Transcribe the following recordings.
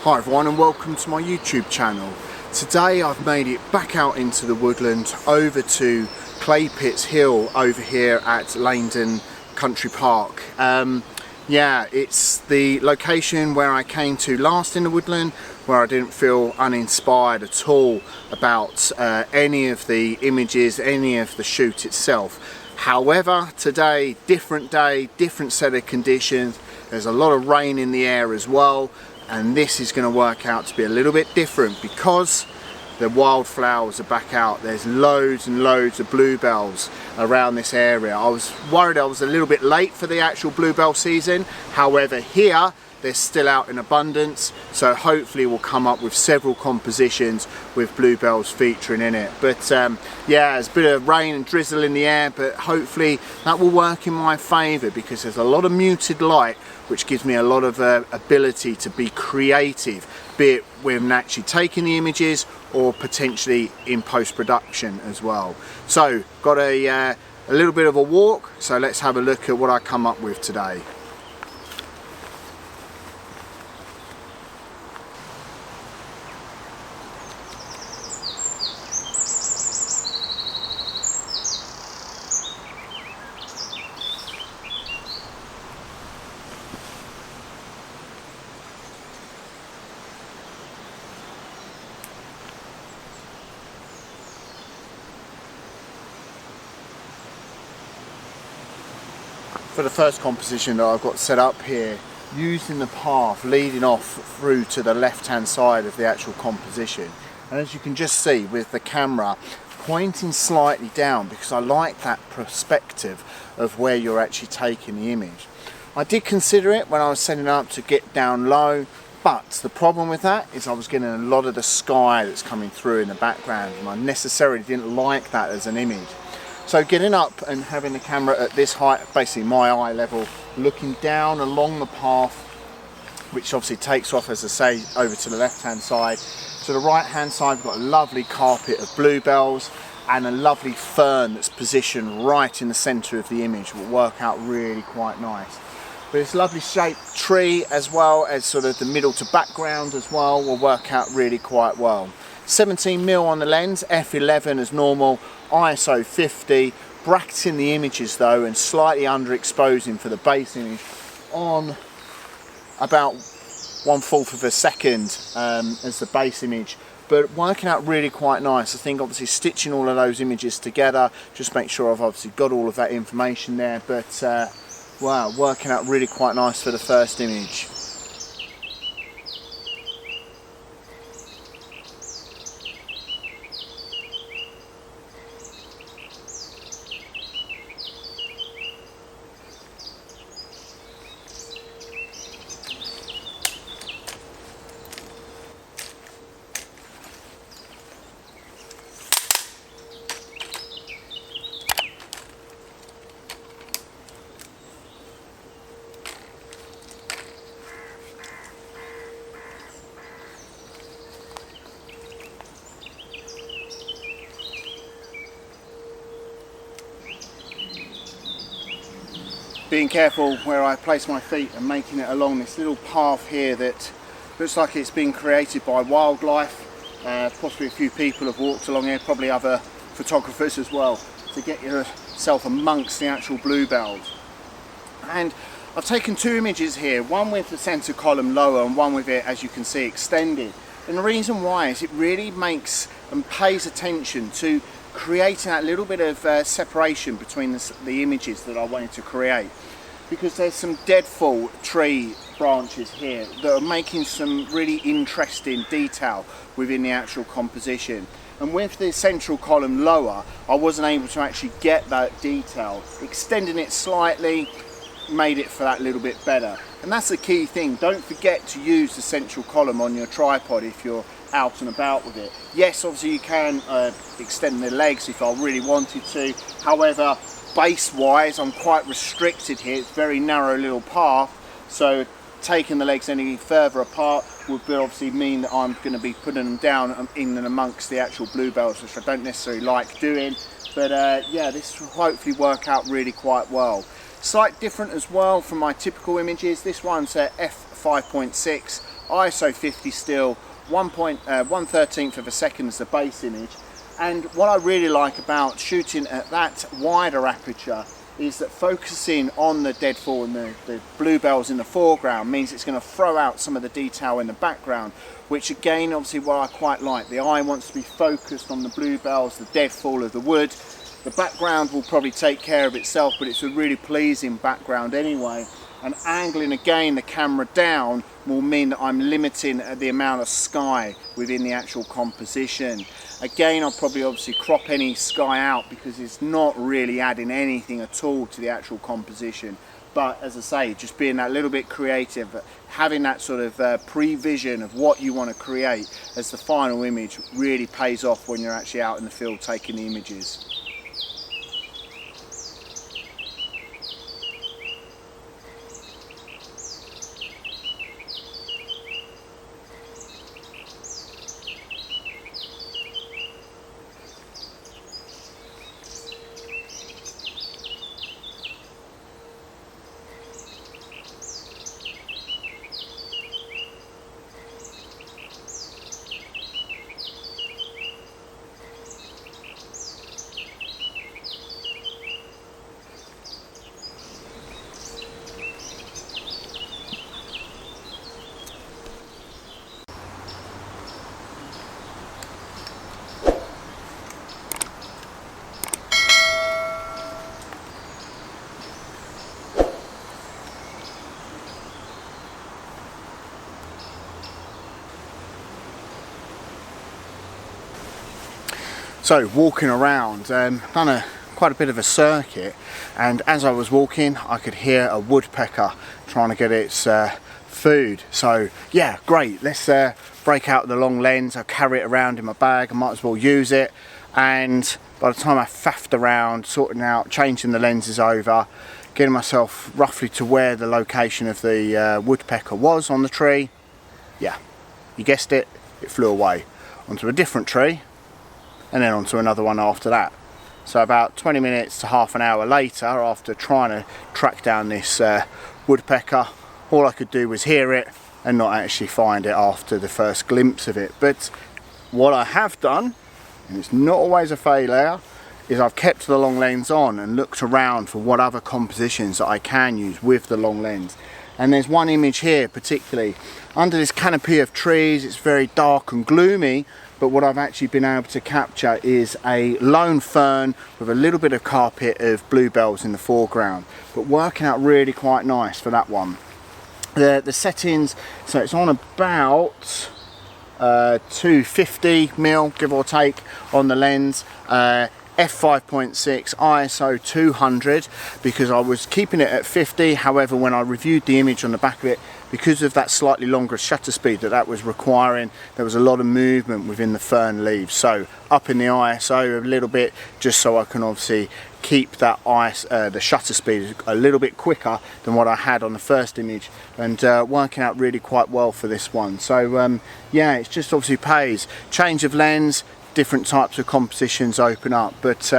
Hi everyone and welcome to my YouTube channel. Today I've made it back out into the woodland over to Clay Pits Hill over here at Langdon Country Park. Yeah, it's the location where I came to last in the woodland, where I didn't feel uninspired at all about any of the images, any of the shoot itself. However, today, different day, different set of conditions. There's a lot of rain in the air as well, and this is going to work out to be a little bit different because the wildflowers are back out. There's loads and loads of bluebells around this area. I was worried I was a little bit late for the actual bluebell season. However, here they're still out in abundance, so hopefully we'll come up with several compositions with bluebells featuring in it. But yeah, there's a bit of rain and drizzle in the air, but hopefully that will work in my favour because there's a lot of muted light, which gives me a lot of ability to be creative, be it when actually taking the images or potentially in post-production as well. So got a little bit of a walk, so let's have a look at what I come up with today. For the first composition that I've got set up here, using the path leading off through to the left hand side of the actual composition, and as you can just see with the camera pointing slightly down because I like that perspective of where you're actually taking the image. I did consider it when I was setting up to get down low, but the problem with that is I was getting a lot of the sky that's coming through in the background, and I necessarily didn't like that as an image. So getting up and having the camera at this height, basically my eye level, looking down along the path, which obviously takes off, as I say, over to the left hand side. To the right hand side we've got a lovely carpet of bluebells and a lovely fern that's positioned right in the centre of the image. Will work out really quite nice. But this lovely shaped tree, as well as sort of the middle to background as well, will work out really quite well. 17mm on the lens, f11 as normal, ISO 50, bracketing the images though and slightly underexposing for the base image on about 1/4 of a second as the base image, but working out really quite nice. I think obviously stitching all of those images together, just make sure I've obviously got all of that information there, but wow, working out really quite nice for the first image. Being careful where I place my feet and making it along this little path here that looks like it's been created by wildlife. Possibly a few people have walked along here, probably other photographers as well, to get yourself amongst the actual bluebells. And I've taken two images here, one with the centre column lower and one with it, as you can see, extended. And the reason why is it really makes and pays attention to creating that little bit of separation between the images that I wanted to create, because there's some deadfall tree branches here that are making some really interesting detail within the actual composition. And with the central column lower, I wasn't able to actually get that detail. Extending it slightly made it for that little bit better. And that's the key thing. Don't forget to use the central column on your tripod if you're out and about with it. Yes, obviously you can extend the legs if I really wanted to. However, base wise I'm quite restricted here. It's a very narrow little path, so taking the legs any further apart would obviously mean that I'm going to be putting them down in and amongst the actual bluebells, which I don't necessarily like doing. But yeah, this will hopefully work out really quite well. Slight different as well from my typical images. This one's f5.6 ISO 50 still, 1/13 of a second is the base image. And what I really like about shooting at that wider aperture is that focusing on the deadfall and the bluebells in the foreground means it's going to throw out some of the detail in the background, which again, obviously, what I quite like. The eye wants to be focused on the bluebells, the deadfall of the wood. The background will probably take care of itself, but it's a really pleasing background anyway. And angling again the camera down will mean that I'm limiting the amount of sky within the actual composition. Again, I'll probably obviously crop any sky out because it's not really adding anything at all to the actual composition. But as I say, just being that little bit creative, having that sort of pre-vision of what you want to create as the final image really pays off when you're actually out in the field taking the images. So walking around, done quite a bit of a circuit, and as I was walking I could hear a woodpecker trying to get its food. So yeah, great, let's break out the long lens. I'll carry it around in my bag, I might as well use it. And by the time I faffed around sorting out, changing the lenses over, getting myself roughly to where the location of the woodpecker was on the tree, yeah, you guessed it, it flew away onto a different tree and then onto another one after that. So about 20 minutes to half an hour later, after trying to track down this woodpecker, all I could do was hear it and not actually find it after the first glimpse of it. But what I have done, and it's not always a failure, is I've kept the long lens on and looked around for what other compositions that I can use with the long lens. And there's one image here particularly under this canopy of trees. It's very dark and gloomy, but what I've actually been able to capture is a lone fern with a little bit of carpet of bluebells in the foreground, but working out really quite nice for that one. The settings, so it's on about 250mm give or take on the lens, f5.6, ISO 200, because I was keeping it at 50. However, when I reviewed the image on the back of it, because of that slightly longer shutter speed that was requiring, there was a lot of movement within the fern leaves. So up in the ISO a little bit, just so I can obviously keep that the shutter speed a little bit quicker than what I had on the first image, and working out really quite well for this one. So yeah, it's just obviously pays. Change of lens, different types of compositions open up. But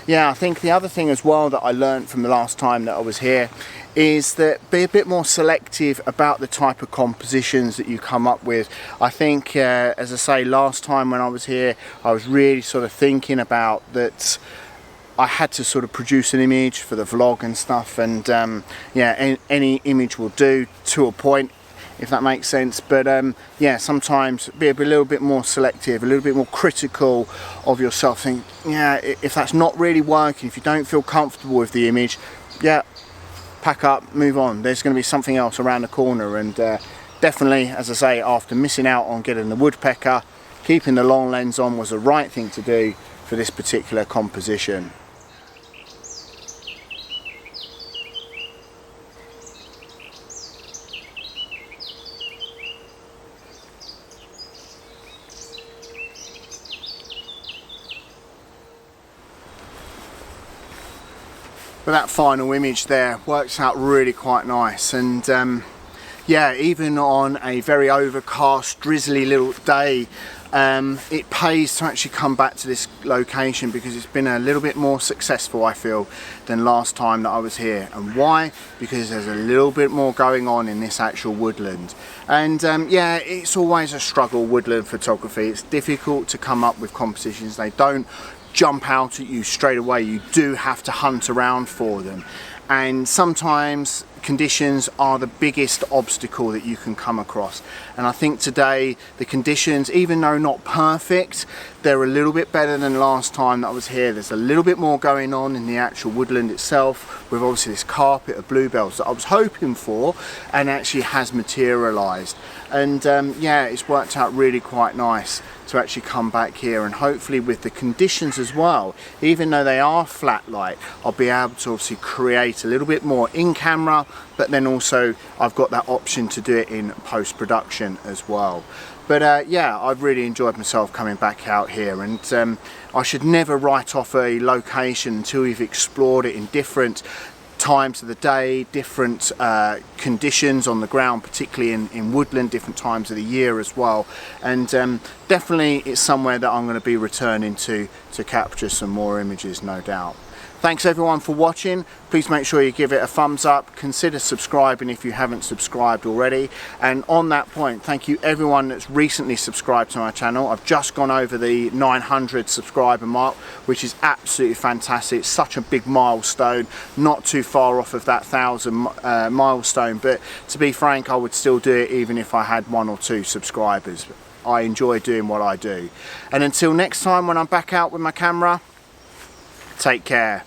yeah, I think the other thing as well that I learned from the last time that I was here is that be a bit more selective about the type of compositions that you come up with. I think as I say, last time when I was here, I was really sort of thinking about that I had to sort of produce an image for the vlog and stuff, and yeah, any image will do to a point, if that makes sense. But yeah, sometimes be a little bit more selective, a little bit more critical of yourself. Think, yeah, if that's not really working, if you don't feel comfortable with the image, yeah, pack up, move on. There's going to be something else around the corner. And definitely, as I say, after missing out on getting the woodpecker, keeping the long lens on was the right thing to do for this particular composition. But that final image there works out really quite nice. And yeah, even on a very overcast, drizzly little day, it pays to actually come back to this location because it's been a little bit more successful, I feel, than last time that I was here. And why? Because there's a little bit more going on in this actual woodland. And yeah, it's always a struggle, woodland photography. It's difficult to come up with compositions. They don't jump out at you straight away. You do have to hunt around for them. And sometimes conditions are the biggest obstacle that you can come across, and I think today the conditions, even though not perfect, they're a little bit better than last time that I was here. There's a little bit more going on in the actual woodland itself, with obviously this carpet of bluebells that I was hoping for and actually has materialized. And yeah, it's worked out really quite nice to actually come back here, and hopefully with the conditions as well, even though they are flat light, I'll be able to obviously create a little bit more in camera, but then also I've got that option to do it in post-production as well. But yeah, I've really enjoyed myself coming back out here, and I should never write off a location until we've explored it in different times of the day, different conditions on the ground, particularly in woodland, different times of the year as well. And definitely it's somewhere that I'm going to be returning to capture some more images, no doubt. Thanks everyone for watching. Please make sure you give it a thumbs up. Consider subscribing if you haven't subscribed already. And on that point, thank you everyone that's recently subscribed to my channel. I've just gone over the 900 subscriber mark, which is absolutely fantastic. It's such a big milestone, not too far off of that 1,000 milestone. But to be frank, I would still do it even if I had 1 or 2 subscribers. I enjoy doing what I do. And until next time when I'm back out with my camera, take care.